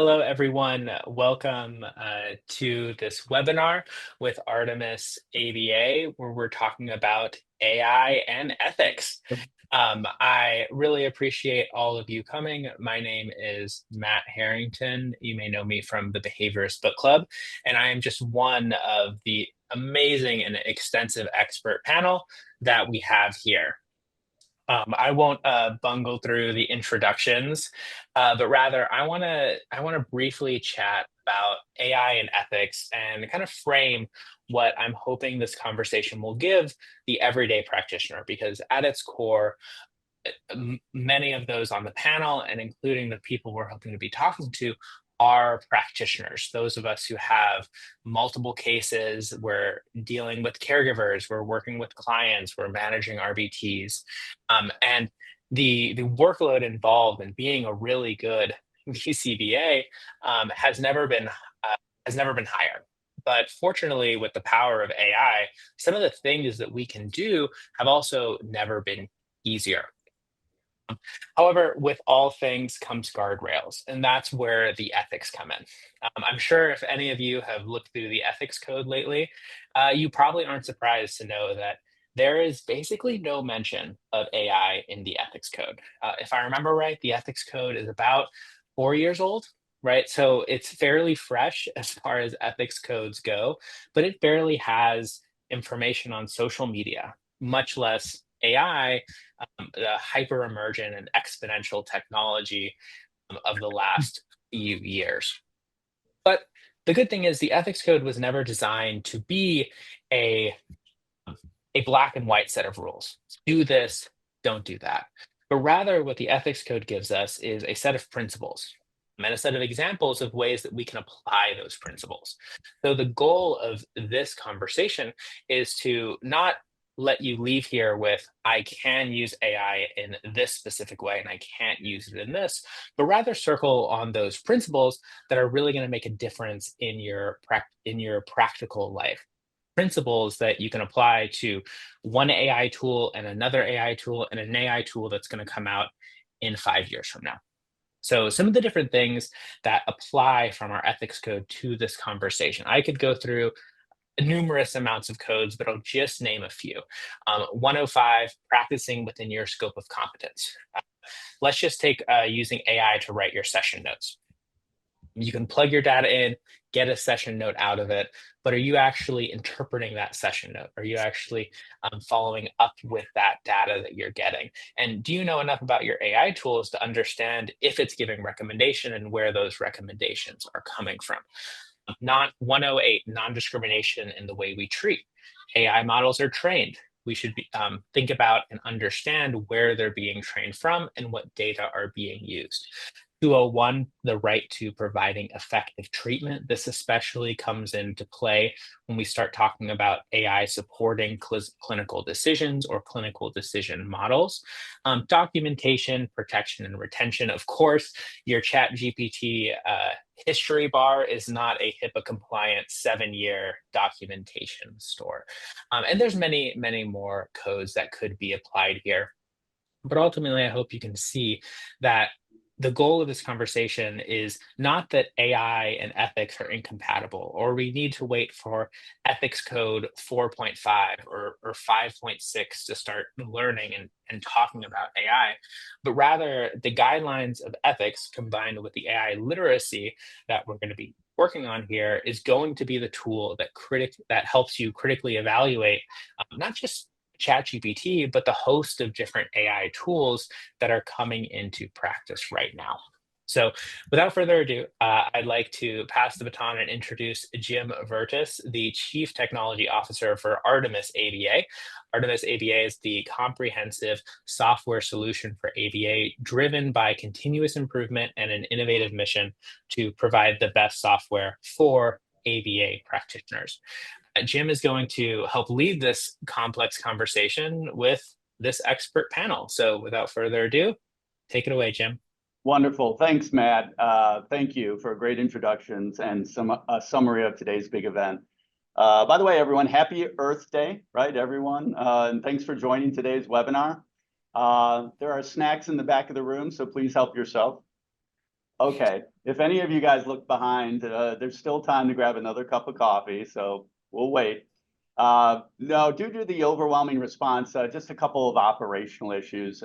Hello, everyone. Welcome to this webinar with Artemis ABA, where we're talking about AI and ethics. I really appreciate all of you coming. My name is Matt Harrington. You may know me from the Behaviorist Book Club, and I am just one of the amazing and extensive expert panel that we have here. I won't bungle through the introductions, but rather I want to briefly chat about AI and ethics and kind of frame what I'm hoping this conversation will give the everyday practitioner, because at its core, many of those on the panel and including the people we're hoping to be talking to are practitioners, those of us who have multiple cases. We're dealing with caregivers, we're working with clients, we're managing RBTs, and the workload involved in being a really good BCBA has never been higher. But fortunately, with the power of AI, some of the things that we can do have also never been easier. However, with all things comes guardrails, and that's where the ethics come in. I'm sure if any of you have looked through the ethics code lately, you probably aren't surprised to know that there is basically no mention of AI in the ethics code. If I remember right, the ethics code is about 4 years old, right? So it's fairly fresh as far as ethics codes go, but it barely has information on social media, much less AI, the hyper emergent and exponential technology of the last few years. But the good thing is the ethics code was never designed to be a, a black and white set of rules. Do this, don't do that. But rather, what the ethics code gives us is a set of principles and a set of examples of ways that we can apply those principles. So the goal of this conversation is to not let you leave here with, I can use AI in this specific way and I can't use it in this, but rather circle on those principles that are really going to make a difference in your practical life. Principles that you can apply to one AI tool and another AI tool and an AI tool that's going to come out in 5 years from now. So some of the different things that apply from our ethics code to this conversation. I could go through numerous amounts of codes, but I'll just name a few. 105, practicing within your scope of competence. Let's just take using AI to write your session notes. You can plug your data in, get a session note out of it, but are you actually interpreting that session note? Are you actually following up with that data that you're getting? And do you know enough about your AI tools to understand if it's giving recommendation and where those recommendations are coming from? Not 108, non-discrimination in the way we treat. AI models are trained. We should think about and understand where they're being trained from and what data are being used. 201, the right to providing effective treatment. This especially comes into play when we start talking about AI supporting clinical decisions or clinical decision models. Documentation, protection, and retention. Of course, your ChatGPT history bar is not a HIPAA compliant 7-year documentation store. And there's many, many more codes that could be applied here. But ultimately, I hope you can see that the goal of this conversation is not that AI and ethics are incompatible, or we need to wait for ethics code 4.5 or 5.6 to start learning and talking about AI, but rather the guidelines of ethics combined with the AI literacy that we're going to be working on here is going to be the tool that helps you critically evaluate not just ChatGPT, but the host of different AI tools that are coming into practice right now. So without further ado, I'd like to pass the baton and introduce Jim Vrtis, the Chief Technology Officer for Artemis ABA. Artemis ABA is the comprehensive software solution for ABA driven by continuous improvement and an innovative mission to provide the best software for ABA practitioners. Jim is going to help lead this complex conversation with this expert panel. So without further ado, take it away, Jim. Wonderful. Thanks, Matt. Thank you for great introductions and a summary of today's big event. By the way, everyone, happy Earth Day, right, everyone? And thanks for joining today's webinar. There are snacks in the back of the room, so please help yourself. Okay, if any of you guys look behind, there's still time to grab another cup of coffee, so we'll wait. No, due to the overwhelming response, just a couple of operational issues.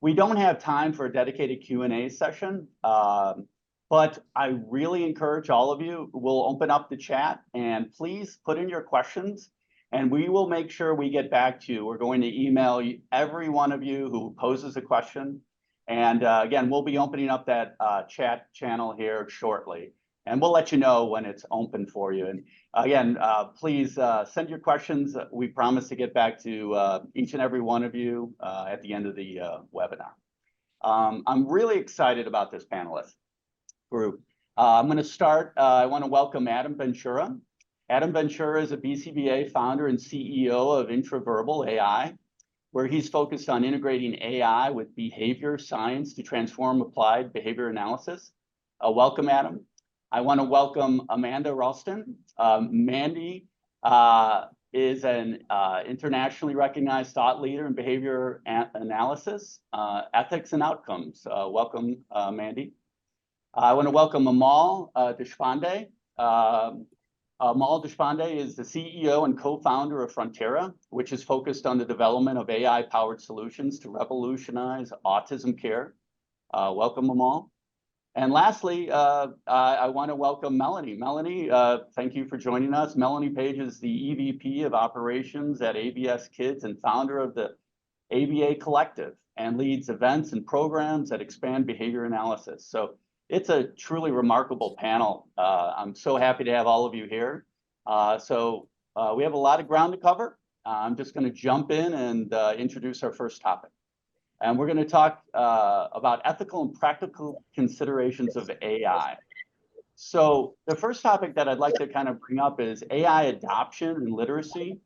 We don't have time for a dedicated Q&A session, but I really encourage all of you, we'll open up the chat and please put in your questions and we will make sure we get back to you. We're going to email every one of you who poses a question. And again, we'll be opening up that chat channel here shortly. And we'll let you know when it's open for you. And again, please send your questions. We promise to get back to each and every one of you at the end of the webinar. I'm really excited about this panelist group. I'm going to start. I want to welcome Adam Ventura. Adam Ventura is a BCBA founder and CEO of Intraverbal AI, where he's focused on integrating AI with behavior science to transform applied behavior analysis. Welcome, Adam. I want to welcome Amanda Ralston. Mandy is an internationally recognized thought leader in behavior analysis, ethics, and outcomes. Welcome, Mandy. I want to welcome Amol Deshpande. Amol Deshpande is the CEO and co-founder of Frontera, which is focused on the development of AI-powered solutions to revolutionize autism care. Welcome, Amol. And lastly, I want to welcome Mellanie. Mellanie, thank you for joining us. Mellanie Page is the EVP of Operations at ABS Kids and founder of the ABA Collective and leads events and programs that expand behavior analysis. So it's a truly remarkable panel. I'm so happy to have all of you here. We have a lot of ground to cover. I'm just going to jump in and introduce our first topic. And we're going to talk about ethical and practical considerations of AI. So the first topic that I'd like to kind of bring up is AI adoption and literacy.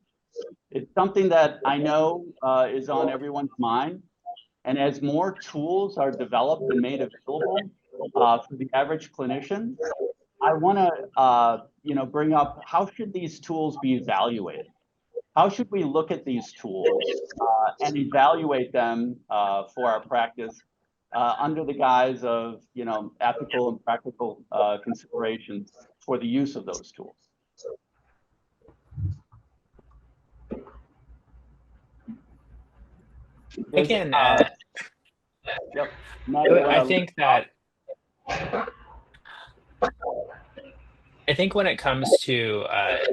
It's something that I know is on everyone's mind. And as more tools are developed and made available for the average clinician, I want to bring up, how should these tools be evaluated? How should we look at these tools and evaluate them for our practice under the guise of ethical and practical considerations for the use of those tools? Again, yep. I think that when it comes to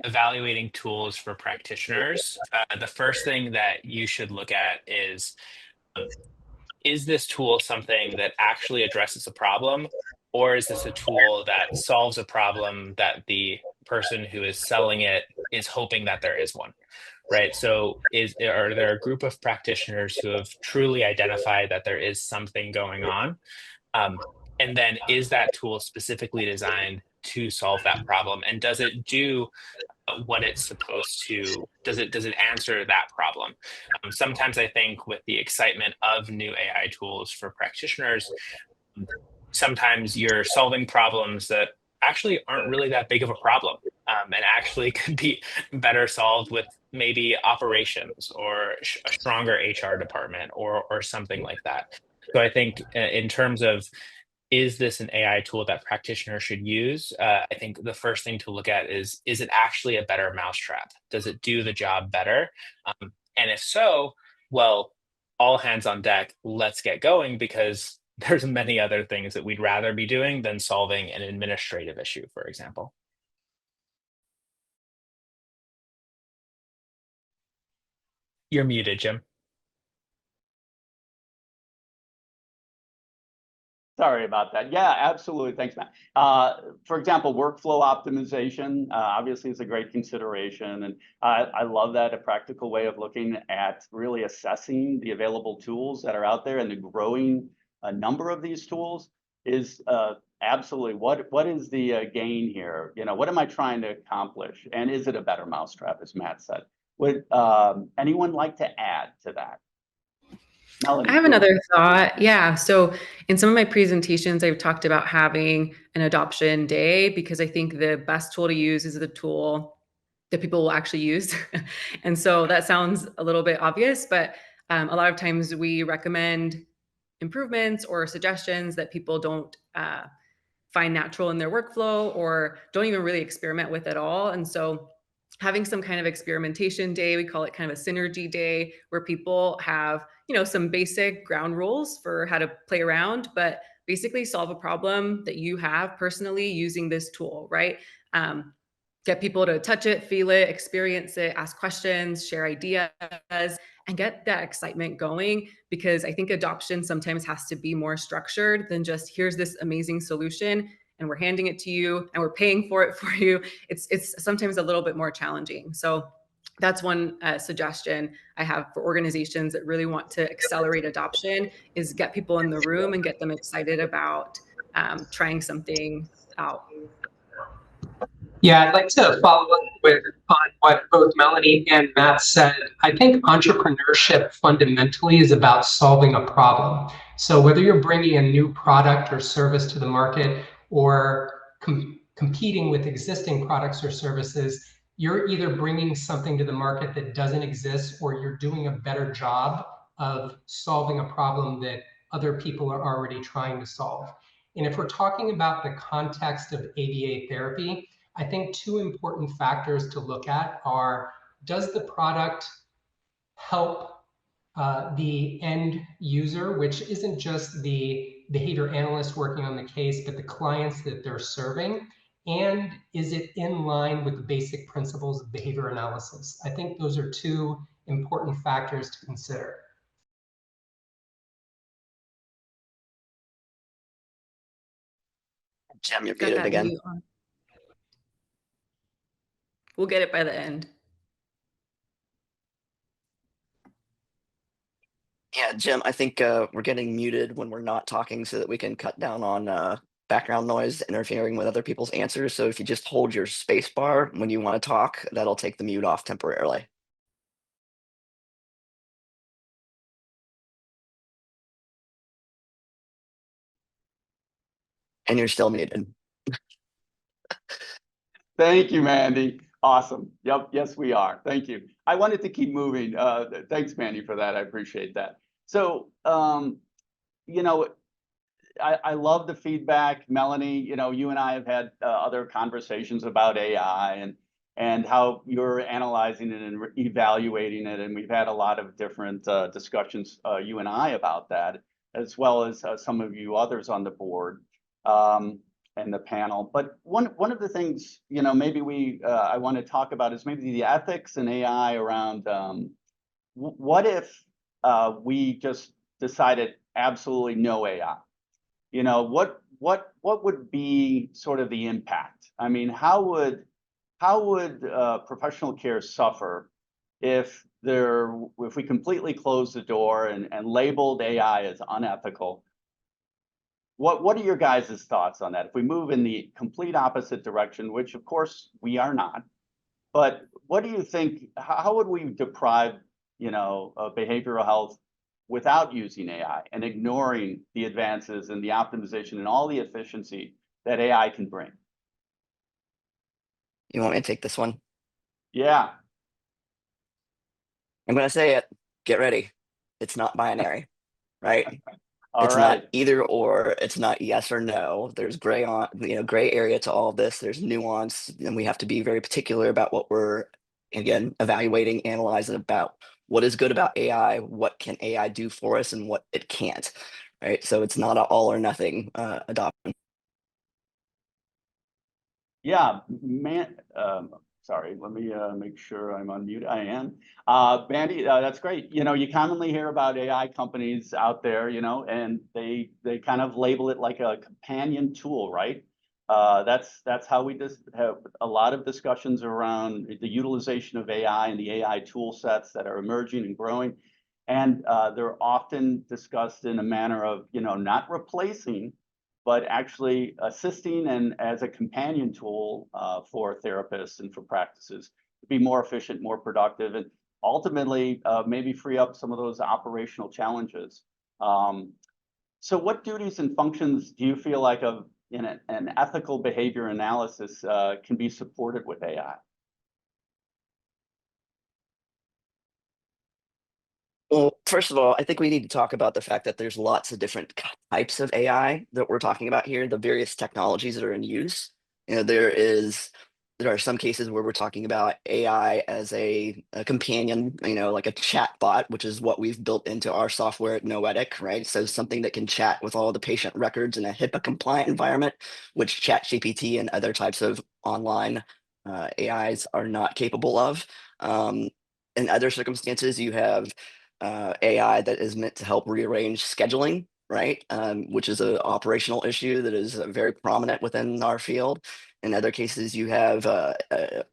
evaluating tools for practitioners, the first thing that you should look at is this tool something that actually addresses a problem, or is this a tool that solves a problem that the person who is selling it is hoping that there is one, right? So are there a group of practitioners who have truly identified that there is something going on? And then is that tool specifically designed to solve that problem? And does it do what it's supposed to? Does it answer that problem? Sometimes I think with the excitement of new AI tools for practitioners, sometimes you're solving problems that actually aren't really that big of a problem, and actually could be better solved with maybe operations or a stronger HR department or something like that. So I think in terms of, is this an AI tool that practitioners should use? I think the first thing to look at is it actually a better mousetrap? Does it do the job better? And if so, well, all hands on deck, let's get going, because there's many other things that we'd rather be doing than solving an administrative issue, for example. You're muted, Jim. Sorry about that. Yeah, absolutely. Thanks, Matt. For example, workflow optimization obviously is a great consideration. And I love that, a practical way of looking at really assessing the available tools that are out there, and the growing number of these tools is absolutely what is the gain here? What am I trying to accomplish? And is it a better mousetrap, as Matt said? Would anyone like to add to that? Mellanie, I have another thought. Yeah. So in some of my presentations, I've talked about having an adoption day, because I think the best tool to use is the tool that people will actually use. And so that sounds a little bit obvious, but a lot of times we recommend improvements or suggestions that people don't find natural in their workflow or don't even really experiment with at all. And so having some kind of experimentation day, we call it kind of a synergy day, where people have, some basic ground rules for how to play around, but basically solve a problem that you have personally using this tool, right? Get people to touch it, feel it, experience it, ask questions, share ideas, and get that excitement going. Because I think adoption sometimes has to be more structured than just, here's this amazing solution and we're handing it to you and we're paying for it for you. It's sometimes a little bit more challenging. So that's one suggestion I have for organizations that really want to accelerate adoption, is get people in the room and get them excited about trying something out. Yeah, I'd like to follow up on what both Mellanie and Matt said. I think entrepreneurship fundamentally is about solving a problem. So whether you're bringing a new product or service to the market, or competing with existing products or services, you're either bringing something to the market that doesn't exist, or you're doing a better job of solving a problem that other people are already trying to solve. And if we're talking about the context of ABA therapy, I think two important factors to look at are, does the product help the end user, which isn't just the behavior analyst working on the case, but the clients that they're serving? And is it in line with the basic principles of behavior analysis? I think those are two important factors to consider. Jim, you're muted again. We'll get it by the end. Yeah, Jim, I think we're getting muted when we're not talking so that we can cut down on background noise interfering with other people's answers. So if you just hold your space bar when you want to talk, that'll take the mute off temporarily. And you're still muted. Thank you, Mandy. Awesome. Yep. Yes, we are. Thank you. I wanted to keep moving. Thanks, Mandy, for that. I appreciate that. So, I love the feedback, Mellanie. You and I have had other conversations about AI and how you're analyzing it and evaluating it, and we've had a lot of different discussions, you and I, about that, as well as some of you others on the board and the panel. But one of the things maybe I want to talk about is maybe the ethics in AI around what if we just decided absolutely no AI? What would be sort of the impact? I mean, how would professional care suffer if we completely closed the door and labeled AI as unethical? What are your guys' thoughts on that? If we move in the complete opposite direction, which of course we are not, but what do you think? How would we deprive behavioral health without using AI and ignoring the advances and the optimization and all the efficiency that AI can bring? You want me to take this one? Yeah. I'm going to say it. Get ready. It's not binary, right? It's right. not either or. It's not yes or no. There's gray area to all of this. There's nuance, and we have to be very particular about what we're, again, evaluating, analyzing about. What is good about AI? What can AI do for us, and what it can't, right? So it's not an all or nothing adoption. Yeah, man. Sorry, let me make sure I'm on mute. I am. Mandy, that's great. You commonly hear about AI companies out there, and they kind of label it like a companion tool, right? That's how we just have a lot of discussions around the utilization of AI and the AI tool sets that are emerging and growing. And they're often discussed in a manner of, not replacing, but actually assisting and as a companion tool for therapists and for practices to be more efficient, more productive, and ultimately maybe free up some of those operational challenges. So what duties and functions do you feel like an ethical behavior analysis can be supported with AI? Well, first of all, I think we need to talk about the fact that there's lots of different types of AI that we're talking about here, the various technologies that are in use. You know, there are some cases where we're talking about AI as a companion, you know, like a chat bot, which is what we've built into our software at Noetic, right? So something that can chat with all the patient records in a HIPAA compliant environment, which ChatGPT and other types of online AIs are not capable of. In other circumstances, you have AI that is meant to help rearrange scheduling, right? Which is an operational issue that is very prominent within our field. In other cases, you have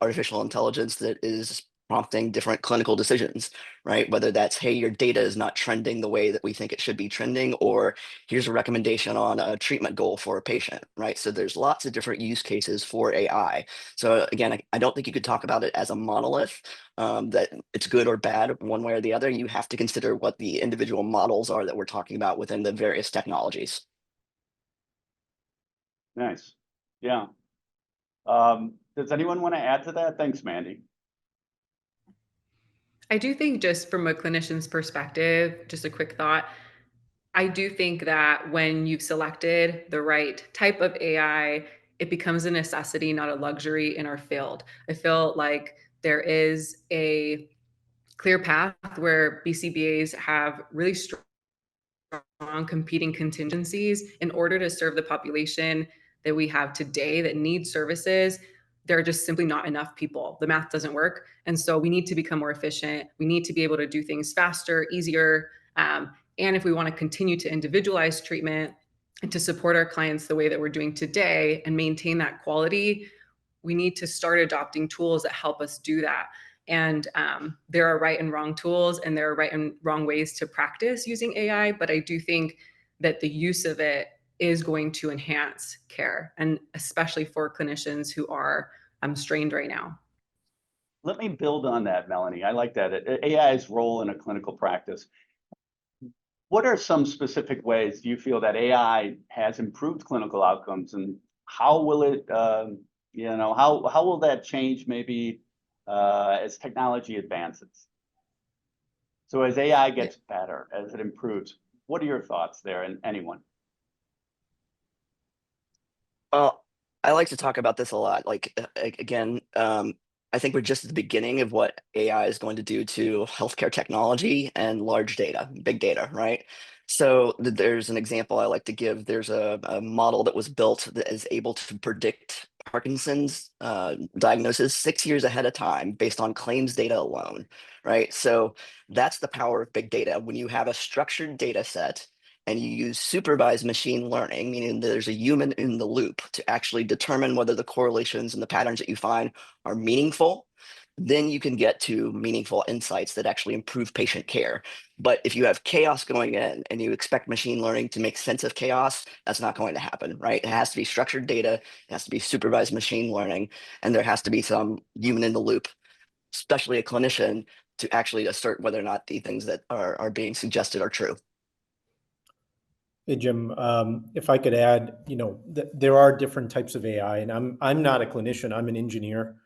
artificial intelligence that is prompting different clinical decisions, right? Whether that's, hey, your data is not trending the way that we think it should be trending, or here's a recommendation on a treatment goal for a patient, right? So there's lots of different use cases for AI. So again, I don't think you could talk about it as a monolith, that it's good or bad one way or the other. You have to consider what the individual models are that we're talking about within the various technologies. Nice. Yeah. Does anyone want to add to that? Thanks, Mandy. I do think, just from a clinician's perspective, just a quick thought, I do think that when you've selected the right type of AI, it becomes a necessity, not a luxury in our field. I feel like there is a clear path where BCBAs have really strong competing contingencies in order to serve the population that we have today that needs services. There are just simply not enough people. The math doesn't work. And so we need to become more efficient. We need to be able to do things faster, easier. And if we want to continue to individualize treatment and to support our clients the way that we're doing today and maintain that quality, we need to start adopting tools that help us do that. And there are right and wrong tools, and there are right and wrong ways to practice using AI. But I do think that the use of it is going to enhance care, and especially for clinicians who are strained right now. Let me build on that, Mellanie. I like that. AI's role in a clinical practice. What are some specific ways do you feel that AI has improved clinical outcomes, and how will it, how will that change maybe as technology advances? So as AI gets better, as it improves, what are your thoughts there, and anyone? Well, I like to talk about this a lot. Like, again, I think we're just at the beginning of what AI is going to do to healthcare technology and large data, big data, right? So there's an example I like to give. There's a model that was built that is able to predict Parkinson's diagnosis 6 years ahead of time based on claims data alone, right? So that's the power of big data. When you have a structured data set and you use supervised machine learning, meaning there's a human in the loop to actually determine whether the correlations and the patterns that you find are meaningful, then you can get to meaningful insights that actually improve patient care. But if you have chaos going in and you expect machine learning to make sense of chaos, that's not going to happen, right? It has to be structured data, it has to be supervised machine learning, and there has to be some human in the loop, especially a clinician, to actually assert whether or not the things that are being suggested are true. Hey, Jim, if I could add, there are different types of AI, and I'm not a clinician, I'm an engineer,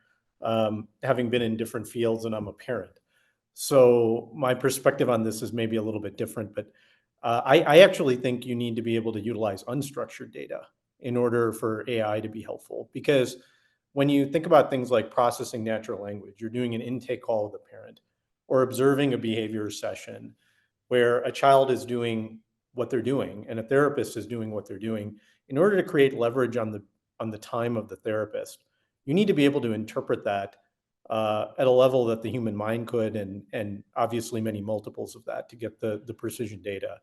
having been in different fields, and I'm a parent. So my perspective on this is maybe a little bit different, but I actually think you need to be able to utilize unstructured data in order for AI to be helpful. Because when you think about things like processing natural language, you're doing an intake call with a parent, or observing a behavior session where a child is doing what they're doing and a therapist is doing what they're doing. In order to create leverage on the time of the therapist, you need to be able to interpret that at a level that the human mind could, and obviously many multiples of that to get the precision data.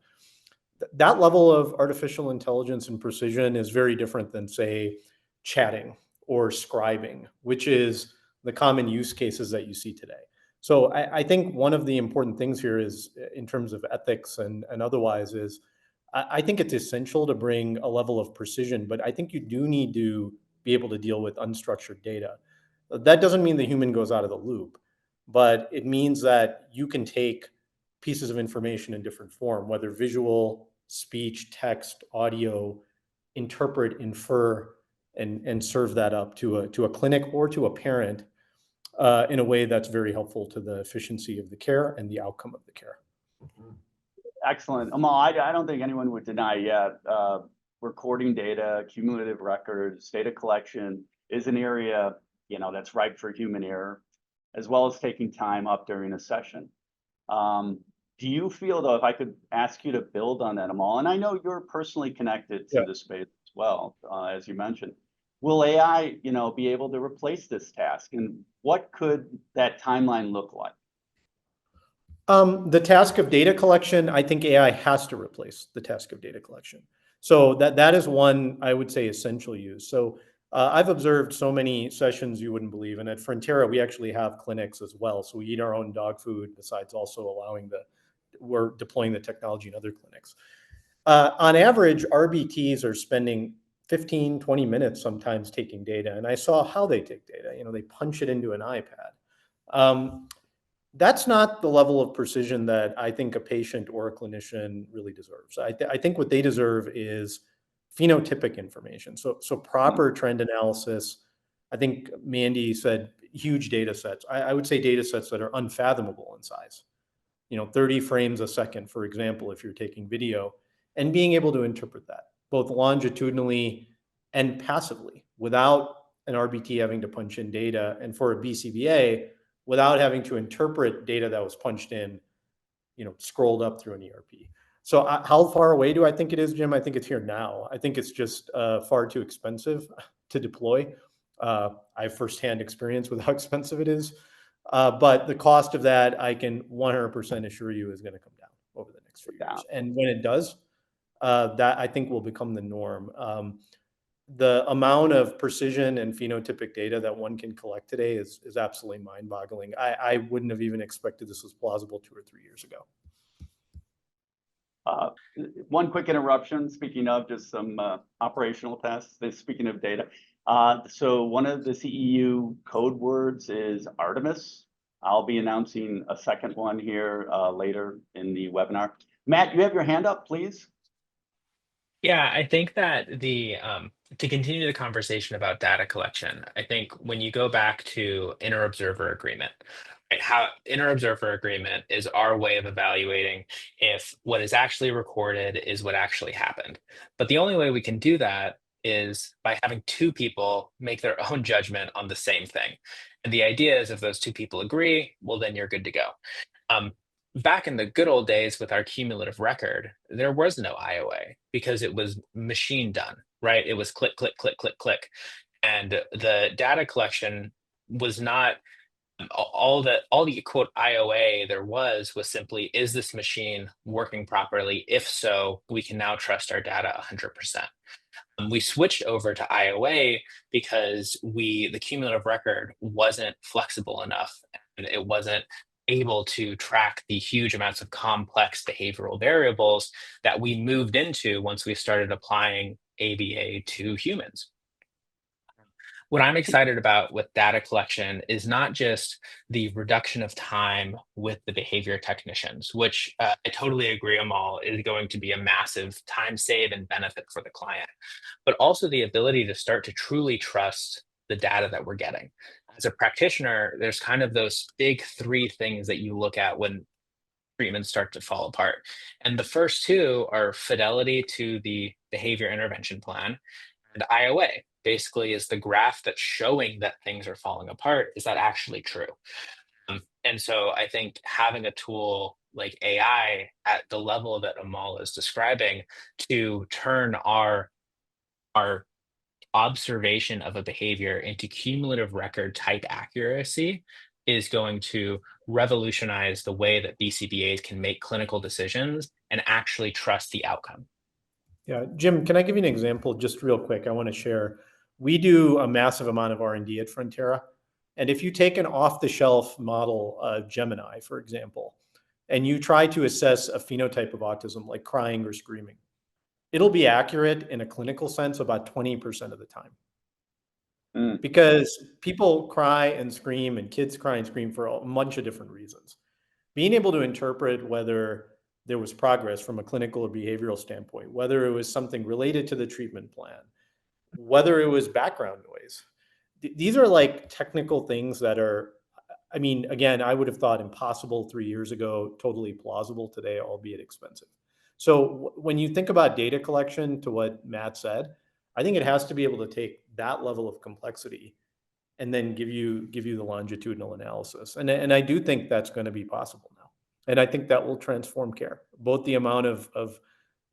That level of artificial intelligence and precision is very different than, say, chatting or scribing, which is the common use cases that you see today. So I think one of the important things here is, in terms of ethics and otherwise, is I think it's essential to bring a level of precision, but I think you do need to be able to deal with unstructured data. That doesn't mean the human goes out of the loop, but it means that you can take pieces of information in different form, whether visual, speech, text, audio, interpret, infer, and serve that up to a clinic or to a parent in a way that's very helpful to the efficiency of the care and the outcome of the care. Excellent. Amol, I don't think anyone would deny yet, recording data, cumulative records, data collection is an area, that's ripe for human error, as well as taking time up during a session. Do you feel, though, if I could ask you to build on that, Amol, and I know you're personally connected to this space as well, as you mentioned, will AI, be able to replace this task? And what could that timeline look like? The task of data collection, I think AI has to replace the task of data collection. So that is one, I would say, essential use. So I've observed so many sessions you wouldn't believe. And at Frontera, we actually have clinics as well. So we eat our own dog food besides also we're deploying the technology in other clinics. On average, RBTs are spending 15, 20 minutes sometimes taking data. And I saw how they take data. They punch it into an iPad. That's not the level of precision that I think a patient or a clinician really deserves. I think what they deserve is phenotypic information. So proper trend analysis. I think Mandy said huge data sets. I would say data sets that are unfathomable in size. 30 frames a second, for example, if you're taking video, and being able to interpret that both longitudinally and passively without an RBT having to punch in data, and for a BCBA, without having to interpret data that was punched in, scrolled up through an ERP. So how far away do I think it is, Jim? I think it's here now. I think it's just far too expensive to deploy. I have firsthand experience with how expensive it is. But the cost of that, I can 100% assure you, is going to come down over the next few years. And when it does, that I think will become the norm. The amount of precision and phenotypic data that one can collect today is absolutely mind-boggling. I wouldn't have even expected this was plausible 2 or 3 years ago. One quick interruption, speaking of just some operational tests, speaking of data. So one of the CEU code words is Artemis. I'll be announcing a second one here later in the webinar. Matt, you have your hand up, please. Yeah, I think that to continue the conversation about data collection, I think when you go back to inter-observer agreement, right, how inter-observer agreement is our way of evaluating if what is actually recorded is what actually happened. But the only way we can do that is by having two people make their own judgment on the same thing. And the idea is if those two people agree, well, then you're good to go. Back in the good old days with our cumulative record, there was no IOA because it was machine done, right? It was click, click, click, click, click. And the data collection was not all the quote IOA there was simply, is this machine working properly? If so, we can now trust our data 100%. We switched over to IOA because the cumulative record wasn't flexible enough, and it wasn't able to track the huge amounts of complex behavioral variables that we moved into once we started applying ABA to humans. What I'm excited about with data collection is not just the reduction of time with the behavior technicians, which I totally agree, Amol, is going to be a massive time save and benefit for the client, but also the ability to start to truly trust the data that we're getting. As a practitioner, there's kind of those big 3 things that you look at when treatments start to fall apart. And the first 2 are fidelity to the behavior intervention plan, and IOA basically is the graph that's showing that things are falling apart. Is that actually true? And so I think having a tool like AI at the level that Amol is describing to turn our observation of a behavior into cumulative record type accuracy is going to revolutionize the way that BCBAs can make clinical decisions and actually trust the outcome. Yeah, Jim, can I give you an example just real quick? I want to share. We do a massive amount of R&D at Frontera. And if you take an off-the-shelf model of Gemini, for example, and you try to assess a phenotype of autism like crying or screaming, it'll be accurate in a clinical sense about 20% of the time. Because people cry and scream, and kids cry and scream for a bunch of different reasons. Being able to interpret whether there was progress from a clinical or behavioral standpoint, whether it was something related to the treatment plan, whether it was background noise. These are like technical things that are, I mean, again, I would have thought impossible 3 years ago, totally plausible today, albeit expensive. So when you think about data collection, to what Matt said, I think it has to be able to take that level of complexity and then give you the longitudinal analysis. And I do think that's going to be possible now. And I think that will transform care, both the amount of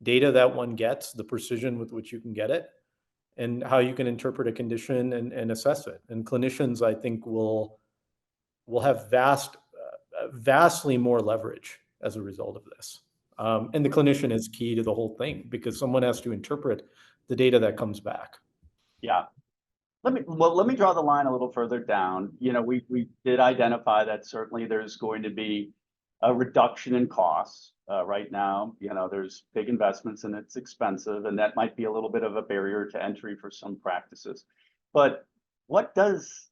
data that one gets, the precision with which you can get it, and how you can interpret a condition and assess it. And clinicians, I think, will have vastly more leverage as a result of this. And the clinician is key to the whole thing because someone has to interpret the data that comes back. Yeah. Let me draw the line a little further down. You know, we did identify that certainly there's going to be a reduction in costs. Right now, you know, there's big investments and it's expensive, and that might be a little bit of a barrier to entry for some practices. But what does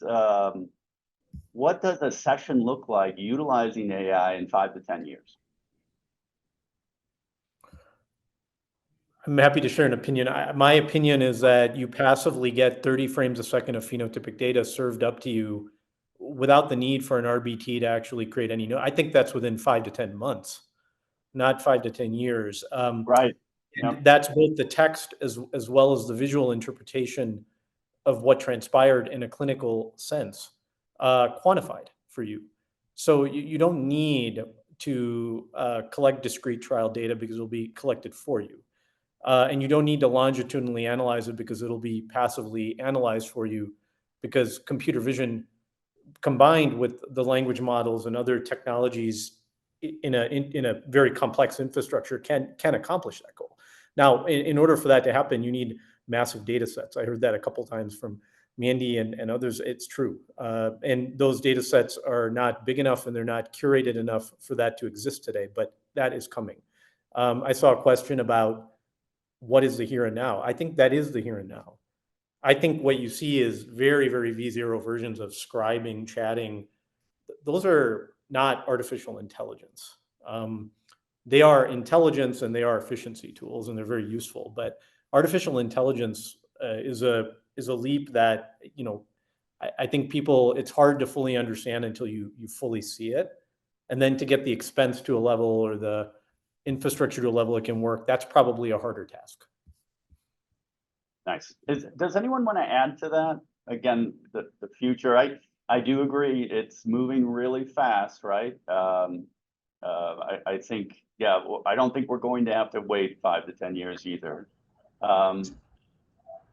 a session look like utilizing AI in 5 to 10 years? I'm happy to share an opinion. My opinion is that you passively get 30 frames a second of phenotypic data served up to you without the need for an RBT to actually create any. I think that's within 5 to 10 months, not 5 to 10 years. Right. And that's both the text as well as the visual interpretation of what transpired in a clinical sense, quantified for you. So you don't need to collect discrete trial data because it'll be collected for you. And you don't need to longitudinally analyze it because it'll be passively analyzed for you, because computer vision combined with the language models and other technologies in a very complex infrastructure can accomplish that goal. Now, in order for that to happen, you need massive data sets. I heard that a couple of times from Mandy and others. It's true. And those data sets are not big enough and they're not curated enough for that to exist today, but that is coming. I saw a question about what is the here and now. I think that is the here and now. I think what you see is very, very V0 versions of scribing, chatting. Those are not artificial intelligence. They are intelligence and they are efficiency tools, and they're very useful. But artificial intelligence is a leap that, you know, I think it's hard to fully understand until you fully see it. And then to get the expense to a level or the infrastructure to a level it can work, that's probably a harder task. Nice. Does anyone want to add to that? Again, the future, I do agree it's moving really fast, right? I think, yeah, well, I don't think we're going to have to wait 5 to 10 years either.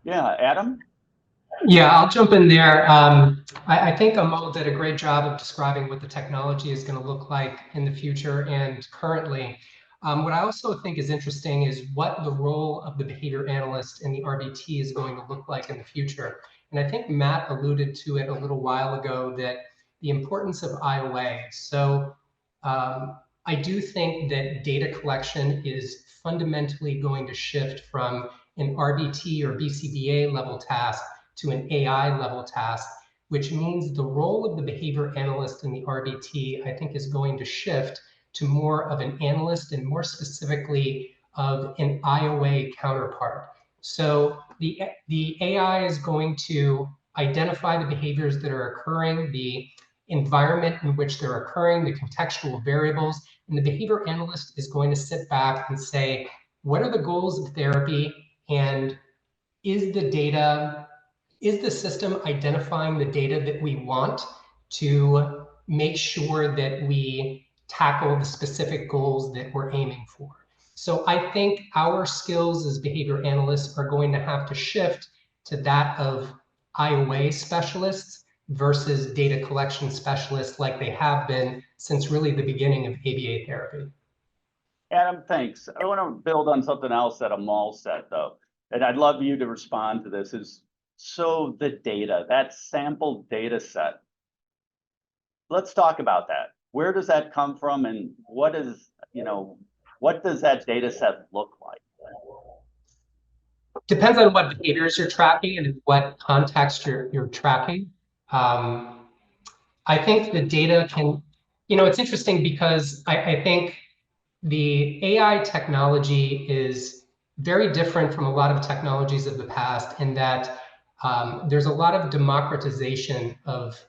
Yeah, Adam? Yeah, I'll jump in there. I think Amol did a great job of describing what the technology is going to look like in the future and currently. What I also think is interesting is what the role of the behavior analyst in the RBT is going to look like in the future. And I think Matt alluded to it a little while ago, that the importance of IOA. So I do think that data collection is fundamentally going to shift from an RBT or BCBA level task to an AI level task, which means the role of the behavior analyst in the RBT, I think, is going to shift to more of an analyst and more specifically of an IOA counterpart. So the AI is going to identify the behaviors that are occurring, the environment in which they're occurring, the contextual variables, and the behavior analyst is going to sit back and say, what are the goals of therapy, and is the system identifying the data that we want to make sure that we tackle the specific goals that we're aiming for? So I think our skills as behavior analysts are going to have to shift to that of IOA specialists versus data collection specialists, like they have been since really the beginning of ABA therapy. Adam, thanks. I want to build on something else that Amol said, though, and I'd love you to respond to this. So the data, that sample data set, let's talk about that. Where does that come from, and what does that data set look like? Depends on what behaviors you're tracking and in what context you're tracking. I think the data can, it's interesting because I think the AI technology is very different from a lot of technologies of the past in that there's a lot of democratization of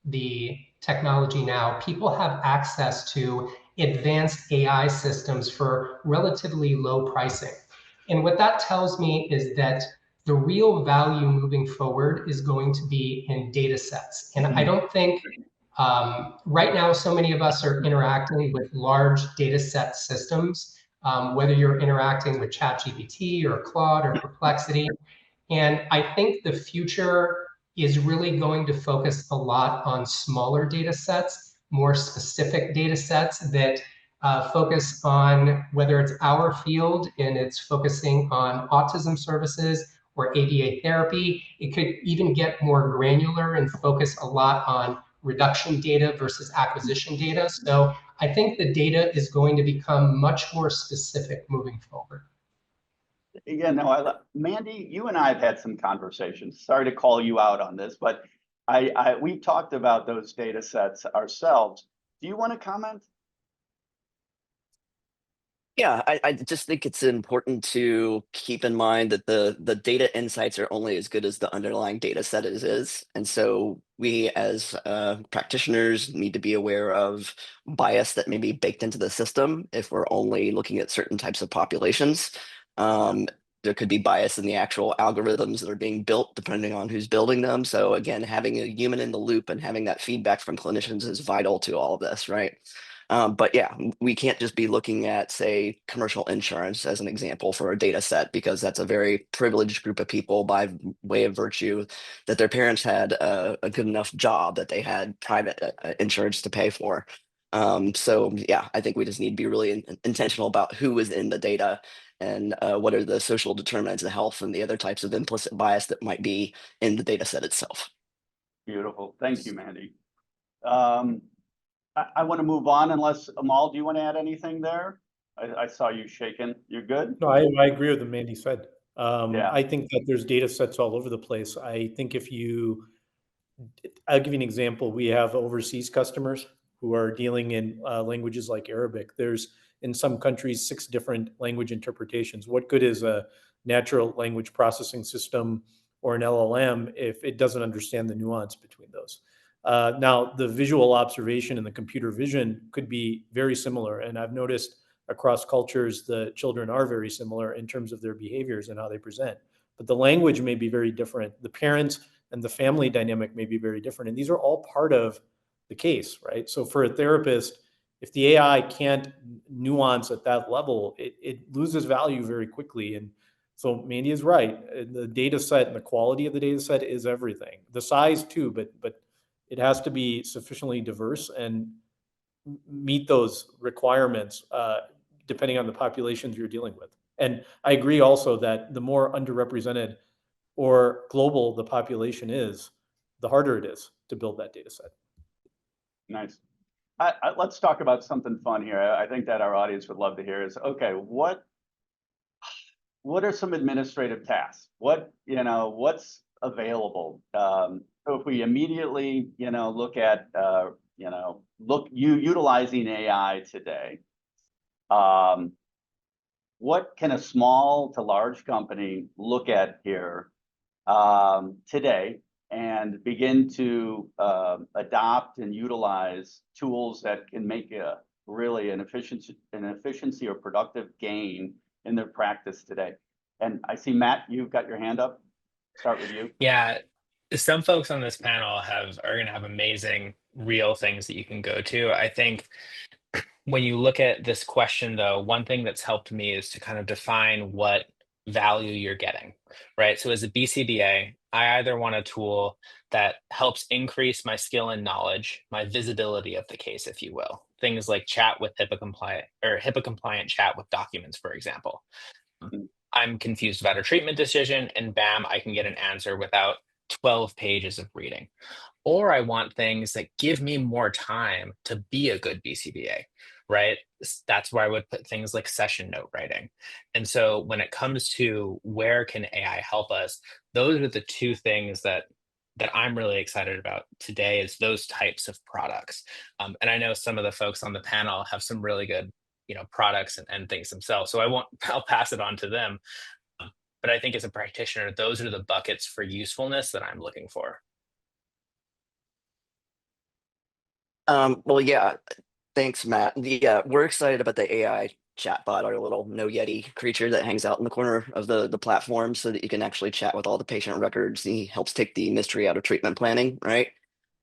the technology now, people have access to advanced AI systems for relatively low pricing. And what that tells me is that the real value moving forward is going to be in data sets. And I don't think right now, so many of us are interacting with large data set systems, whether you're interacting with ChatGPT or Claude or Perplexity. And I think the future is really going to focus a lot on smaller data sets, more specific data sets that focus on whether it's our field and it's focusing on autism services or ABA therapy. It could even get more granular and focus a lot on reduction data versus acquisition data. So I think the data is going to become much more specific moving forward. Yeah, no, Mandy, you and I have had some conversations. Sorry to call you out on this, but we've talked about those data sets ourselves. Do you want to comment? Yeah, I just think it's important to keep in mind that the data insights are only as good as the underlying data set is. And so we as practitioners need to be aware of bias that may be baked into the system if we're only looking at certain types of populations. There could be bias in the actual algorithms that are being built depending on who's building them. So again, having a human in the loop and having that feedback from clinicians is vital to all of this, right? But yeah, we can't just be looking at, say, commercial insurance as an example for a data set, because that's a very privileged group of people by way of virtue that their parents had a good enough job that they had private insurance to pay for. So yeah, I think we just need to be really intentional about who is in the data and what are the social determinants of health and the other types of implicit bias that might be in the data set itself. Beautiful. Thank you, Mandy. I want to move on unless, Amol, do you want to add anything there? I saw you shaking. You're good? No, I agree with what Mandy said. Yeah. I think that there's data sets all over the place. I think I'll give you an example. We have overseas customers who are dealing in languages like Arabic. There's, in some countries, 6 different language interpretations. What good is a natural language processing system or an LLM if it doesn't understand the nuance between those? Now, the visual observation and the computer vision could be very similar. And I've noticed across cultures, the children are very similar in terms of their behaviors and how they present. But the language may be very different. The parents and the family dynamic may be very different. And these are all part of the case, right? So for a therapist, if the AI can't nuance at that level, it loses value very quickly. And so Mandy is right. The data set and the quality of the data set is everything. The size too, but it has to be sufficiently diverse and meet those requirements depending on the populations you're dealing with. And I agree also that the more underrepresented or global the population is, the harder it is to build that data set. Nice. Let's talk about something fun here. I think that our audience would love to hear is, okay, what are some administrative tasks? What's available? So if we immediately, look at, utilizing AI today, what can a small to large company look at here today and begin to adopt and utilize tools that can make really an efficiency or productive gain in their practice today? And I see, Matt, you've got your hand up. Start with you. Yeah, some folks on this panel are going to have amazing real things that you can go to. I think when you look at this question, though, one thing that's helped me is to kind of define what value you're getting, right? So as a BCBA, I either want a tool that helps increase my skill and knowledge, my visibility of the case, if you will. Things like chat with HIPAA compliant chat with documents, for example. I'm confused about a treatment decision, and bam, I can get an answer without 12 pages of reading. Or I want things that give me more time to be a good BCBA, right? That's where I would put things like session note writing. And so when it comes to where can AI help us, those are the 2 things that I'm really excited about today, is those types of products. And I know some of the folks on the panel have some really good products and things themselves. So I'll pass it on to them. But I think as a practitioner, those are the buckets for usefulness that I'm looking for. Well, yeah, thanks, Matt. We're excited about the AI chatbot, our little no Yeti creature that hangs out in the corner of the platform so that you can actually chat with all the patient records. He helps take the mystery out of treatment planning, right?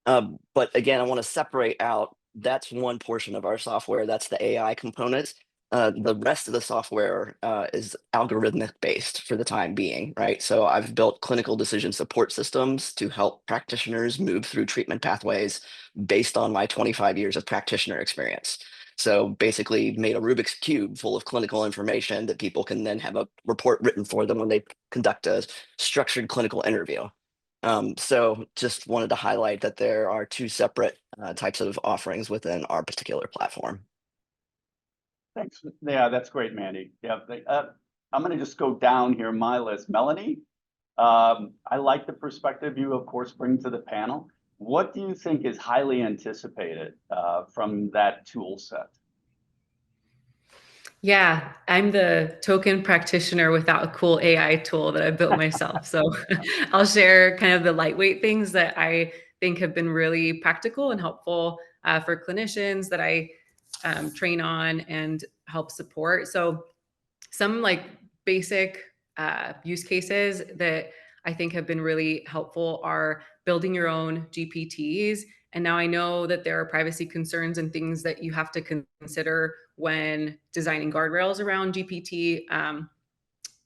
But again, I want to separate out, that's one portion of our software. That's the AI component. The rest of the software is algorithmic based for the time being, right? So I've built clinical decision support systems to help practitioners move through treatment pathways based on my 25 years of practitioner experience. So basically made a Rubik's Cube full of clinical information that people can then have a report written for them when they conduct a structured clinical interview. So just wanted to highlight that there are two separate types of offerings within our particular platform. Thanks. Yeah, that's great, Mandy. Yeah, I'm going to just go down here my list. Mellanie, I like the perspective you, of course, bring to the panel. What do you think is highly anticipated from that tool set? Yeah, I'm the token practitioner without a cool AI tool that I built myself. So I'll share kind of the lightweight things that I think have been really practical and helpful for clinicians that I train on and help support. So some like basic use cases that I think have been really helpful are building your own GPTs. And now I know that there are privacy concerns and things that you have to consider when designing guardrails around GPT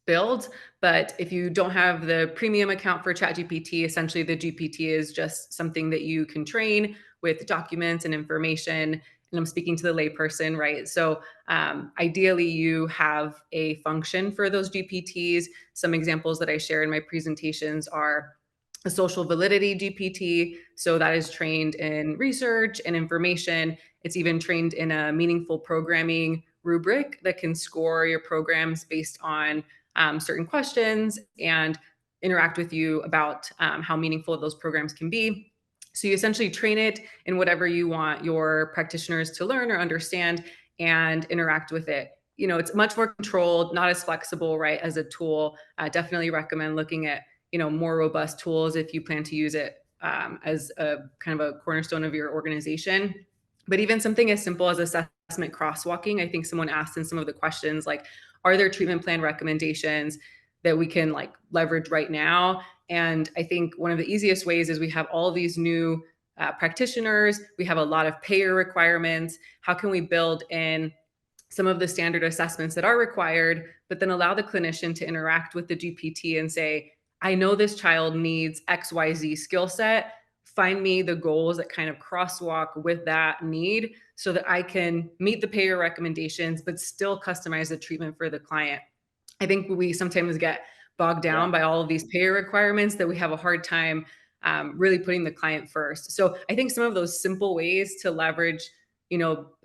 builds. But if you don't have the premium account for ChatGPT, essentially the GPT is just something that you can train with documents and information. And I'm speaking to the layperson, right? So ideally you have a function for those GPTs. Some examples that I share in my presentations are a social validity GPT. So that is trained in research and information. It's even trained in a meaningful programming rubric that can score your programs based on certain questions and interact with you about how meaningful those programs can be. So you essentially train it in whatever you want your practitioners to learn or understand and interact with it. You know, it's much more controlled, not as flexible, right, as a tool. Definitely recommend looking at more robust tools if you plan to use it as a kind of a cornerstone of your organization. But even something as simple as assessment crosswalking, I think someone asked in some of the questions, like, are there treatment plan recommendations that we can like leverage right now? And I think one of the easiest ways is we have all of these new practitioners. We have a lot of payer requirements. How can we build in some of the standard assessments that are required, but then allow the clinician to interact with the GPT and say, I know this child needs XYZ skill set. Find me the goals that kind of crosswalk with that need so that I can meet the payer recommendations, but still customize the treatment for the client. I think we sometimes get bogged down by all of these payer requirements that we have a hard time really putting the client first. So I think some of those simple ways to leverage,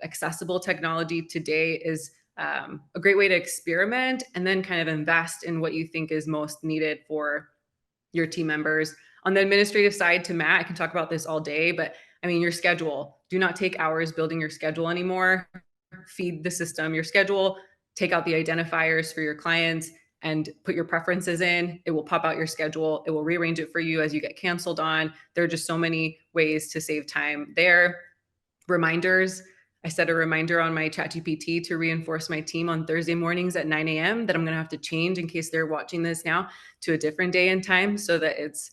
accessible technology today is a great way to experiment and then kind of invest in what you think is most needed for your team members. On the administrative side, to Matt, I can talk about this all day, but I mean, your schedule. Do not take hours building your schedule anymore. Feed the system your schedule, take out the identifiers for your clients and put your preferences in. It will pop out your schedule. It will rearrange it for you as you get canceled on. There are just so many ways to save time there. Reminders. I set a reminder on my ChatGPT to reinforce my team on Thursday mornings at 9 a.m. that I'm going to have to change in case they're watching this now to a different day and time so that it's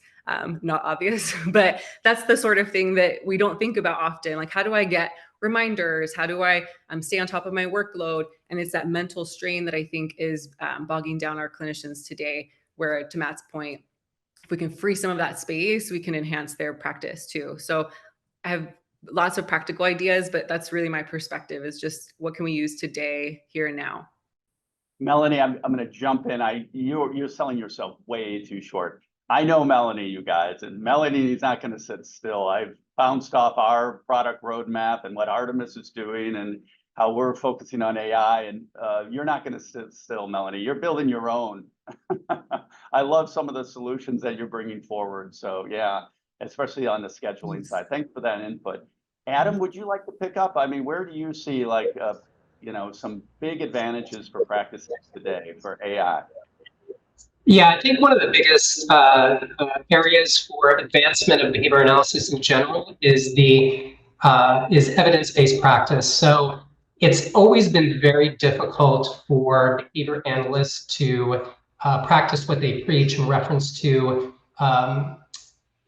not obvious. But that's the sort of thing that we don't think about often. Like, how do I get reminders? How do I stay on top of my workload? And it's that mental strain that I think is bogging down our clinicians today, where to Matt's point, if we can free some of that space, we can enhance their practice too. So I have lots of practical ideas, but that's really my perspective, is just what can we use today, here and now. Mellanie, I'm going to jump in. You're selling yourself way too short. I know Mellanie, you guys, and Mellanie is not going to sit still. I've bounced off our product roadmap and what Artemis is doing and how we're focusing on AI, and you're not going to sit still, Mellanie. You're building your own. I love some of the solutions that you're bringing forward. So yeah, especially on the scheduling side. Thanks for that input. Adam, would you like to pick up? I mean, where do you see like, some big advantages for practices today for AI? Yeah, I think one of the biggest areas for advancement of behavior analysis in general is the is evidence-based practice. So it's always been very difficult for behavior analysts to practice what they preach in reference to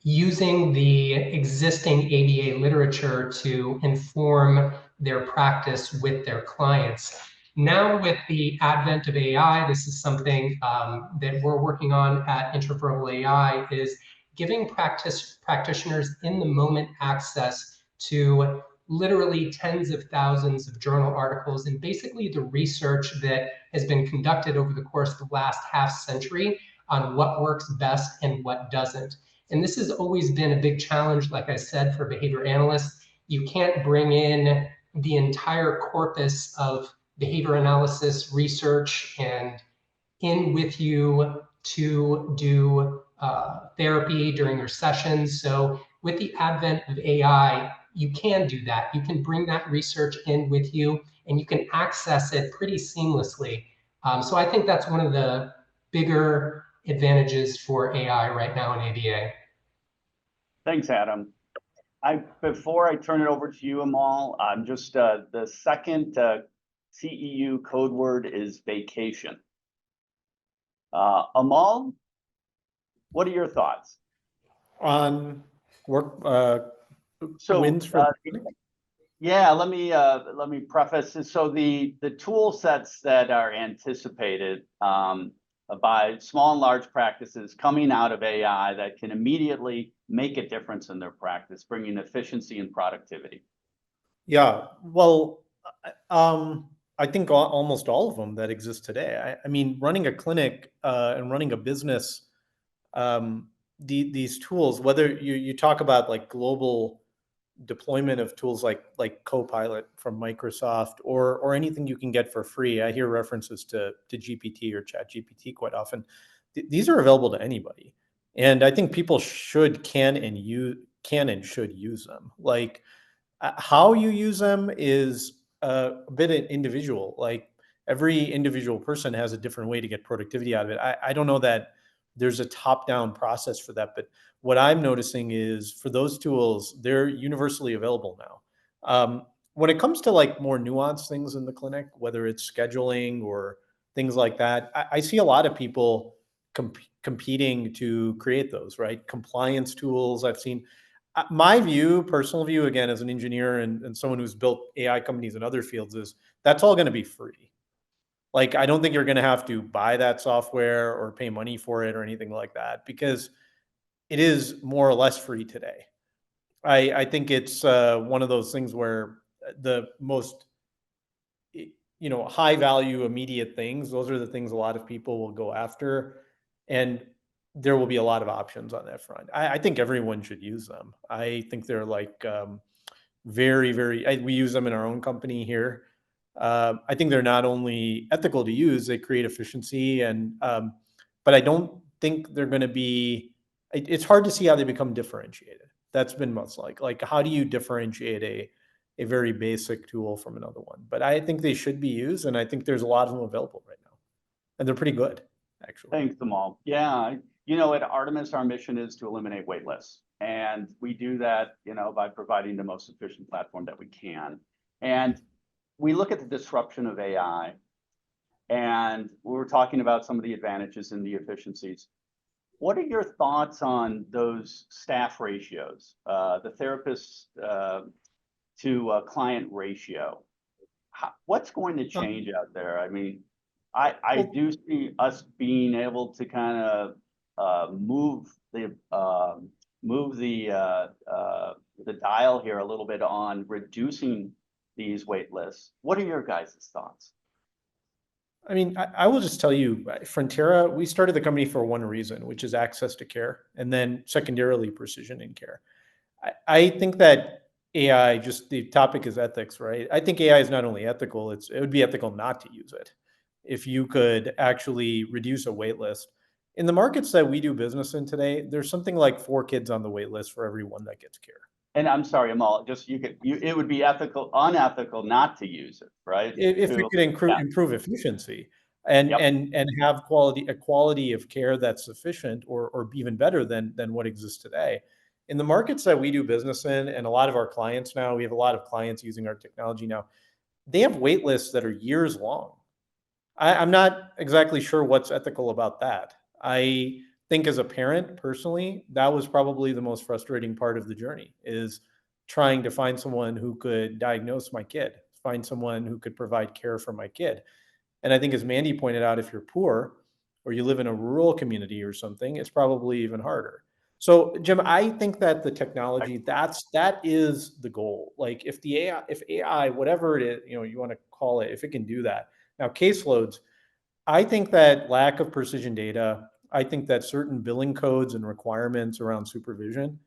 using the existing ABA literature to inform their practice with their clients. Now, with the advent of AI, this is something that we're working on at Intraverbal AI, is giving practitioners in the moment access to literally tens of thousands of journal articles and basically the research that has been conducted over the course of the last half century on what works best and what doesn't. And this has always been a big challenge, like I said, for behavior analysts. You can't bring in the entire corpus of behavior analysis research and in with you to do therapy during your sessions. So with the advent of AI, you can do that. You can bring that research in with you and you can access it pretty seamlessly. So I think that's one of the bigger advantages for AI right now in ABA. Thanks, Adam. Before I turn it over to you, Amol, I'm just the second CEU code word is vacation. Amol, what are your thoughts on work wins for? Yeah, let me preface this. So the tool sets that are anticipated by small and large practices coming out of AI that can immediately make a difference in their practice, bringing efficiency and productivity. Yeah, well, I think almost all of them that exist today. I mean, running a clinic and running a business, these tools, whether you talk about like global deployment of tools like Copilot from Microsoft or anything you can get for free. I hear references to GPT or ChatGPT quite often. These are available to anybody. And I think people can and should use them. Like how you use them is a bit individual. Like every individual person has a different way to get productivity out of it. I don't know that there's a top-down process for that, but what I'm noticing is for those tools, they're universally available now. When it comes to like more nuanced things in the clinic, whether it's scheduling or things like that, I see a lot of people competing to create those, right? Compliance tools. I've seen my personal view, again, as an engineer and someone who's built AI companies in other fields, is that's all going to be free. Like, I don't think you're going to have to buy that software or pay money for it or anything like that, because it is more or less free today. I think it's one of those things where the most, high value, immediate things, those are the things a lot of people will go after. And there will be a lot of options on that front. I think everyone should use them. I think they're like very, very, we use them in our own company here. I think they're not only ethical to use, they create efficiency, but I don't think they're going to be, it's hard to see how they become differentiated. That's been most like how do you differentiate a very basic tool from another one? But I think they should be used, and I think there's a lot of them available right now, and they're pretty good, actually. Thanks, Amol. Yeah, at Artemis, our mission is to eliminate wait lists, and we do that, by providing the most efficient platform that we can. And we look at the disruption of AI, and we were talking about some of the advantages and the efficiencies. What are your thoughts on those staff ratios, the therapist to client ratio? What's going to change out there? I mean, I do see us being able to kind of move the dial here a little bit on reducing these wait lists. What are your guys' thoughts? I mean, I will just tell you, Frontera, we started the company for one reason, which is access to care, and then secondarily, precision in care. I think that AI, just the topic is ethics, right? I think AI is not only ethical, it would be ethical not to use it. If you could actually reduce a wait list. In the markets that we do business in today, there's something like 4 kids on the wait list for every one that gets care. And I'm sorry, Amol, it would be unethical not to use it, right? If we could improve efficiency and have a quality of care that's sufficient or even better than what exists today. In the markets that we do business in, and a lot of our clients now, we have a lot of clients using our technology now, they have wait lists that are years long. I'm not exactly sure what's ethical about that. I think as a parent, personally, that was probably the most frustrating part of the journey, is trying to find someone who could diagnose my kid, find someone who could provide care for my kid. And I think, as Mandy pointed out, if you're poor or you live in a rural community or something, it's probably even harder. So, Jim, I think that the technology, that is the goal. Like, if AI, whatever it is, you want to call it, if it can do that. Now, caseloads, I think that lack of precision data, I think that certain billing codes and requirements around supervision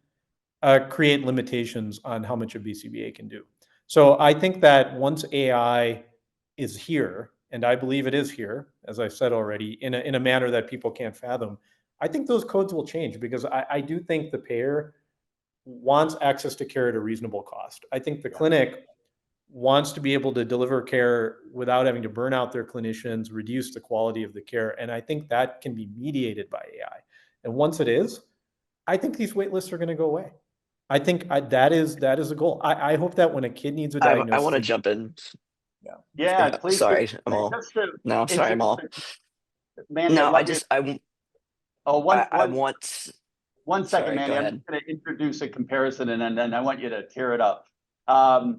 create limitations on how much a BCBA can do. So I think that once AI is here, and I believe it is here, as I said already, in a manner that people can't fathom, I think those codes will change, because I do think the payer wants access to care at a reasonable cost. I think the clinic wants to be able to deliver care without having to burn out their clinicians, reduce the quality of the care. And I think that can be mediated by AI. And once it is, I think these wait lists are going to go away. I think that is a goal. I hope that when a kid needs a diagnosis, I want to jump in. Yeah, please. Sorry, Amol. No, sorry, Amol. Mandy, No, I want. One second, Sorry, Mandy. go I'm ahead. going to introduce a comparison, and then I want you to tear it up. I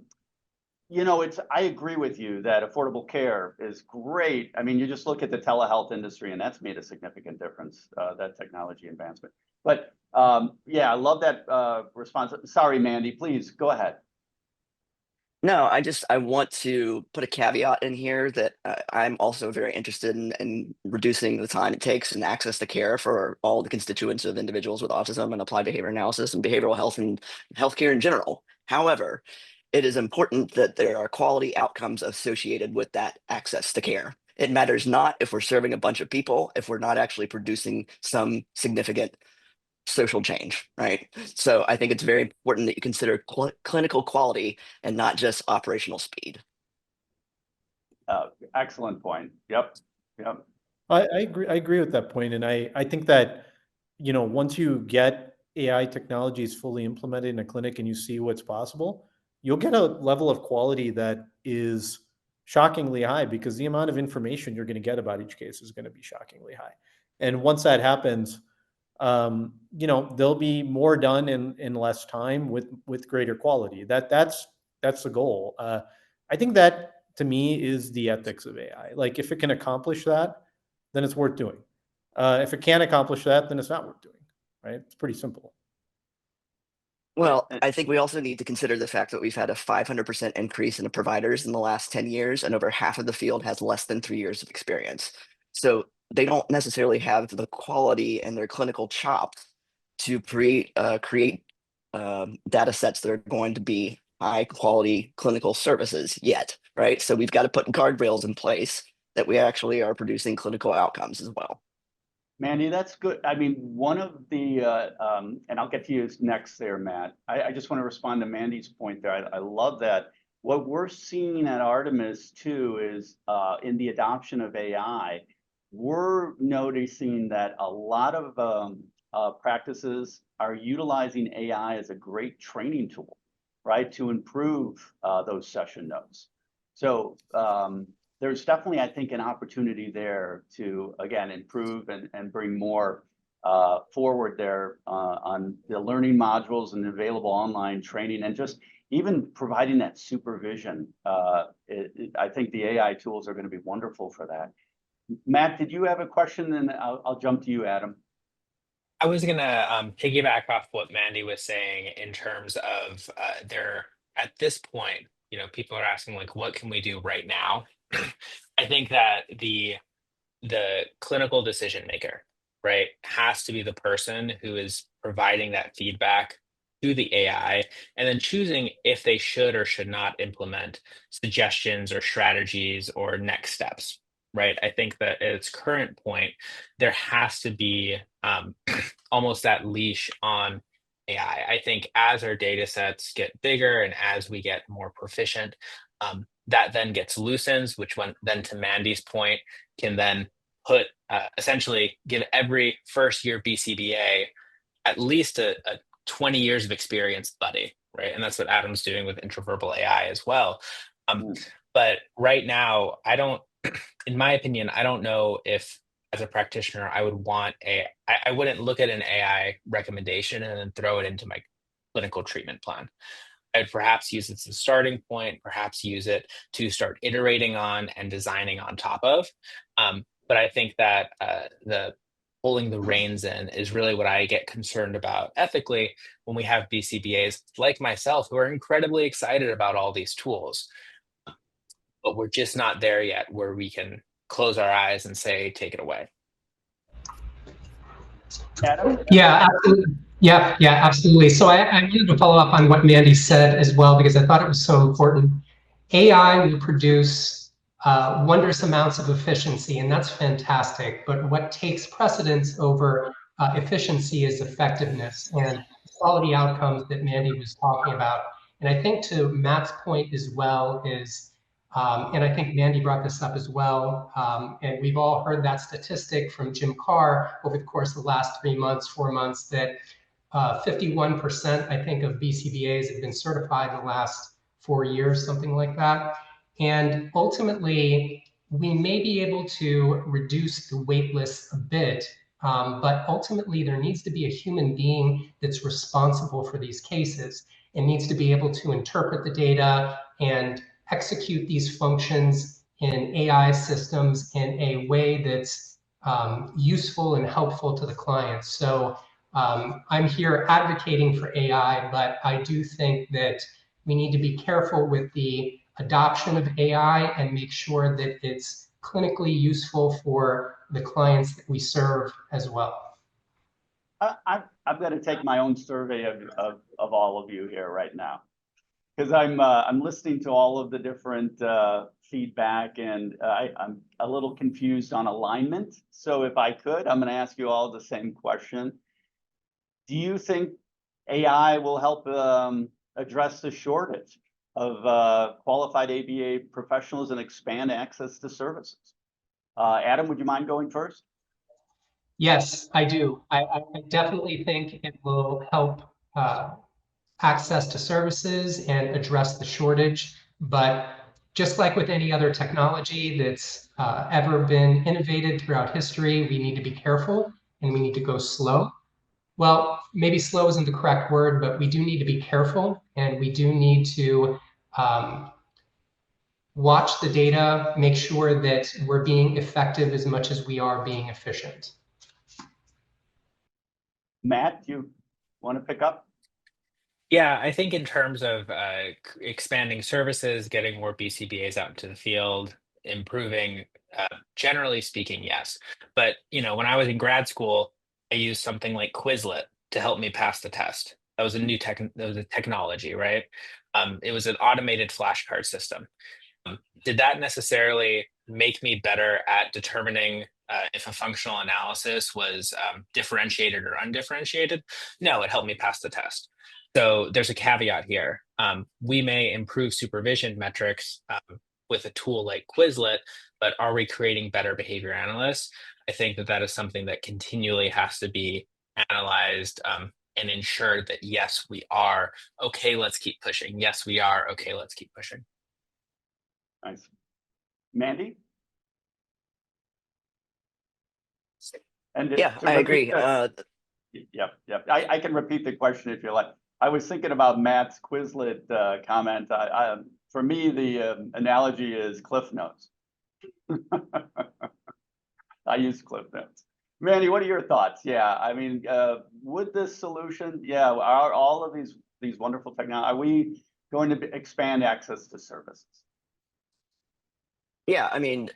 agree with you that affordable care is great. I mean, you just look at the telehealth industry, and that's made a significant difference, that technology advancement. But yeah, I love that response. Sorry, Mandy, please go ahead. No, I want to put a caveat in here that I'm also very interested in reducing the time it takes and access to care for all the constituents of individuals with autism and applied behavior analysis and behavioral health and healthcare in general. However, it is important that there are quality outcomes associated with that access to care. It matters not if we're serving a bunch of people, if we're not actually producing some significant social change, right? So I think it's very important that you consider clinical quality and not just operational speed. Excellent point. Yep. I agree with that point. And I think that, once you get AI technologies fully implemented in a clinic and you see what's possible, you'll get a level of quality that is shockingly high, because the amount of information you're going to get about each case is going to be shockingly high. And once that happens, there'll be more done in less time with greater quality. That's the goal. I think that, to me, is the ethics of AI. Like, if it can accomplish that, then it's worth doing. If it can't accomplish that, then it's not worth doing. Right? It's pretty simple. Well, I think we also need to consider the fact that we've had a 500% increase in the providers in the last 10 years, and over half of the field has less than 3 years of experience. So they don't necessarily have the quality and their clinical chops to create data sets that are going to be high quality clinical services yet, right? So we've got to put guardrails in place that we actually are producing clinical outcomes as well. Mandy, that's good. I mean, one of the, and I'll get to you next there, Matt. I just want to respond to Mandy's point there. I love that. What we're seeing at Artemis too is in the adoption of AI, we're noticing that a lot of practices are utilizing AI as a great training tool, right, to improve those session notes. So there's definitely, I think, an opportunity there to, again, improve and bring more forward there on the learning modules and available online training, and just even providing that supervision. I think the AI tools are going to be wonderful for that. Matt, did you have a question? And I'll jump to you, Adam. I was going to piggyback off what Mandy was saying in terms of at this point, people are asking, like, what can we do right now? I think that the clinical decision maker, right, has to be the person who is providing that feedback to the AI and then choosing if they should or should not implement suggestions or strategies or next steps, right? I think that at its current point, there has to be almost that leash on AI. I think as our data sets get bigger and as we get more proficient, that then gets loosened, which then, to Mandy's point, can then put essentially give every first year BCBA at least a 20 years of experience buddy, right? And that's what Adam's doing with Intraverbal AI as well. But right now, in my opinion, I don't know if as a practitioner, I wouldn't look at an AI recommendation and then throw it into my clinical treatment plan. I'd perhaps use it as a starting point, perhaps use it to start iterating on and designing on top of. But I think that the pulling the reins in is really what I get concerned about ethically when we have BCBAs like myself who are incredibly excited about all these tools. But we're just not there yet where we can close our eyes and say, take it away. Adam? Yeah, absolutely. Yeah, absolutely. So I wanted to follow up on what Mandy said as well, because I thought it was so important. AI will produce wondrous amounts of efficiency, and that's fantastic. But what takes precedence over efficiency is effectiveness and quality outcomes that Mandy was talking about. And I think to Matt's point as well is, and I think Mandy brought this up as well, and we've all heard that statistic from Jim Carr over the course of the last 3 months, 4 months, that 51%, I think, of BCBAs have been certified in the last 4 years, something like that. And ultimately, we may be able to reduce the wait list a bit, but ultimately there needs to be a human being that's responsible for these cases and needs to be able to interpret the data and execute these functions in AI systems in a way that's useful and helpful to the client. So I'm here advocating for AI, but I do think that we need to be careful with the adoption of AI and make sure that it's clinically useful for the clients that we serve as well. I've got to take my own survey of all of you here right now, because I'm listening to all of the different feedback, and I'm a little confused on alignment. So if I could, I'm going to ask you all the same question. Do you think AI will help address the shortage of qualified ABA professionals and expand access to services? Adam, would you mind going first? Yes, I do. I definitely think it will help access to services and address the shortage. But just like with any other technology that's ever been innovated throughout history, we need to be careful and we need to go slow. Well, maybe slow isn't the correct word, but we do need to be careful, and we do need to watch the data, make sure that we're being effective as much as we are being efficient. Matt, you want to pick up? Yeah, I think in terms of expanding services, getting more BCBAs out into the field, improving, generally speaking, yes. But when I was in grad school, I used something like Quizlet to help me pass the test. That was a technology, right? It was an automated flashcard system. Did that necessarily make me better at determining if a functional analysis was differentiated or undifferentiated? No, it helped me pass the test. So there's a caveat here. We may improve supervision metrics with a tool like Quizlet, but are we creating better behavior analysts? I think that is something that continually has to be analyzed and ensured that, yes, we are. Okay, let's keep pushing. Yes, we are. Okay, let's keep pushing. Nice. Mandy? And yeah, I agree. Yep. I can repeat the question if you like. I was thinking about Matt's Quizlet comment. For me, the analogy is Cliff Notes. I use Cliff Notes. Mandy, what are your thoughts? Yeah, I mean, would this solution, are all of these wonderful technology, are we going to expand access to services? Yeah, I mean,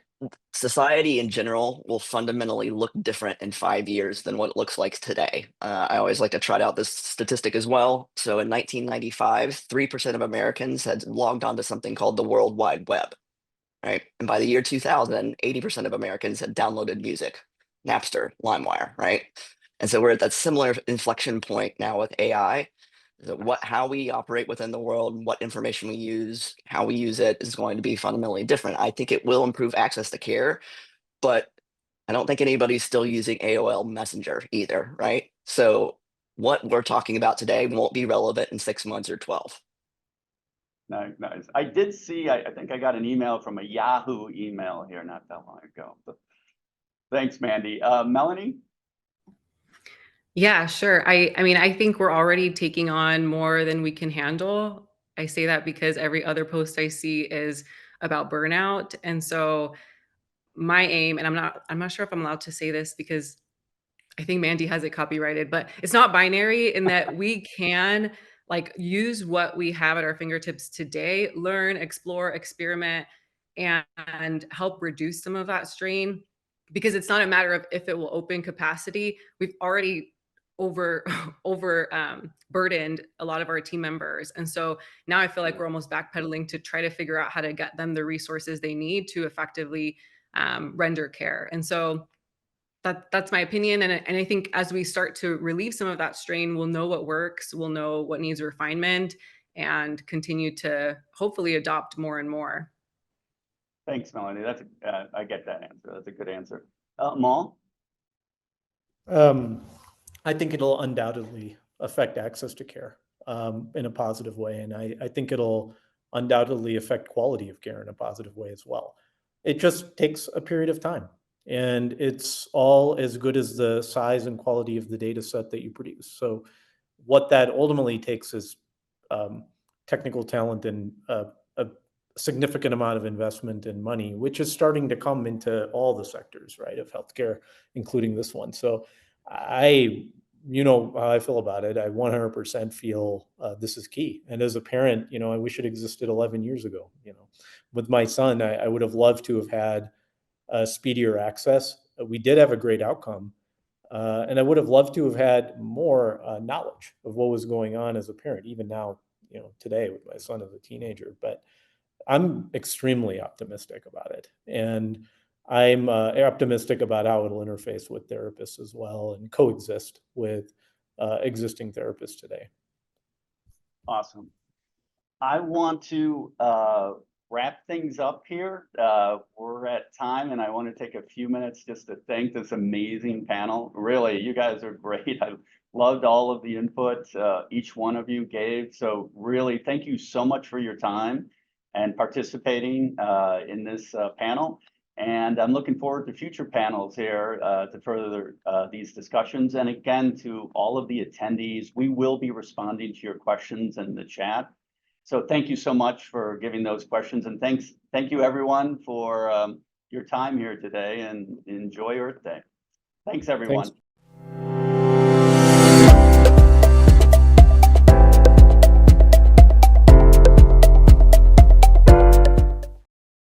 society in general will fundamentally look different in 5 years than what it looks like today. I always like to trot out this statistic as well. So in 1995, 3% of Americans had logged onto something called the World Wide Web, right? And by the year 2000, 80% of Americans had downloaded music, Napster, LimeWire, right? And so we're at that similar inflection point now with AI. How we operate within the world, what information we use, how we use it is going to be fundamentally different. I think it will improve access to care, but I don't think anybody's still using AOL Messenger either, right? So what we're talking about today won't be relevant in 6 months or 12. Nice. I did see, I think I got an email from a Yahoo email here not that long ago. But thanks, Mandy. Mellanie? Yeah, sure. I mean, I think we're already taking on more than we can handle. I say that because every other post I see is about burnout. And so my aim, and I'm not sure if I'm allowed to say this because I think Mandy has it copyrighted, but it's not binary in that we can like use what we have at our fingertips today, learn, explore, experiment, and help reduce some of that strain, because it's not a matter of if it will open capacity. We've already burdened a lot of our team members. And so now I feel like we're almost backpedaling to try to figure out how to get them the resources they need to effectively render care. And so that's my opinion. And I think as we start to relieve some of that strain, we'll know what works, we'll know what needs refinement, and continue to hopefully adopt more and more. Thanks, Mellanie. That's I get that answer. That's a good answer. Amol? I think it'll undoubtedly affect access to care in a positive way. And I think it'll undoubtedly affect quality of care in a positive way as well. It just takes a period of time. And it's all as good as the size and quality of the data set that you produce. So what that ultimately takes is technical talent and a significant amount of investment and money, which is starting to come into all the sectors, right, of healthcare, including this one. So you know how I feel about it. I 100% feel this is key. And as a parent, you know, I wish it existed 11 years ago. You know, with my son, I would have loved to have had speedier access. We did have a great outcome. And I would have loved to have had more knowledge of what was going on as a parent, even now, you know, today with my son as a teenager. But I'm extremely optimistic about it. And I'm optimistic about how it'll interface with therapists as well and coexist with existing therapists today. Awesome. I want to wrap things up here. We're at time, and I want to take a few minutes just to thank this amazing panel. Really, you guys are great. I loved all of the input each one of you gave. So really, thank you so much for your time and participating in this panel. And I'm looking forward to future panels here to further these discussions. And again, to all of the attendees, we will be responding to your questions in the chat. So thank you so much for giving those questions. And thank you everyone for your time here today, and enjoy Earth Day. Thanks everyone. Thanks.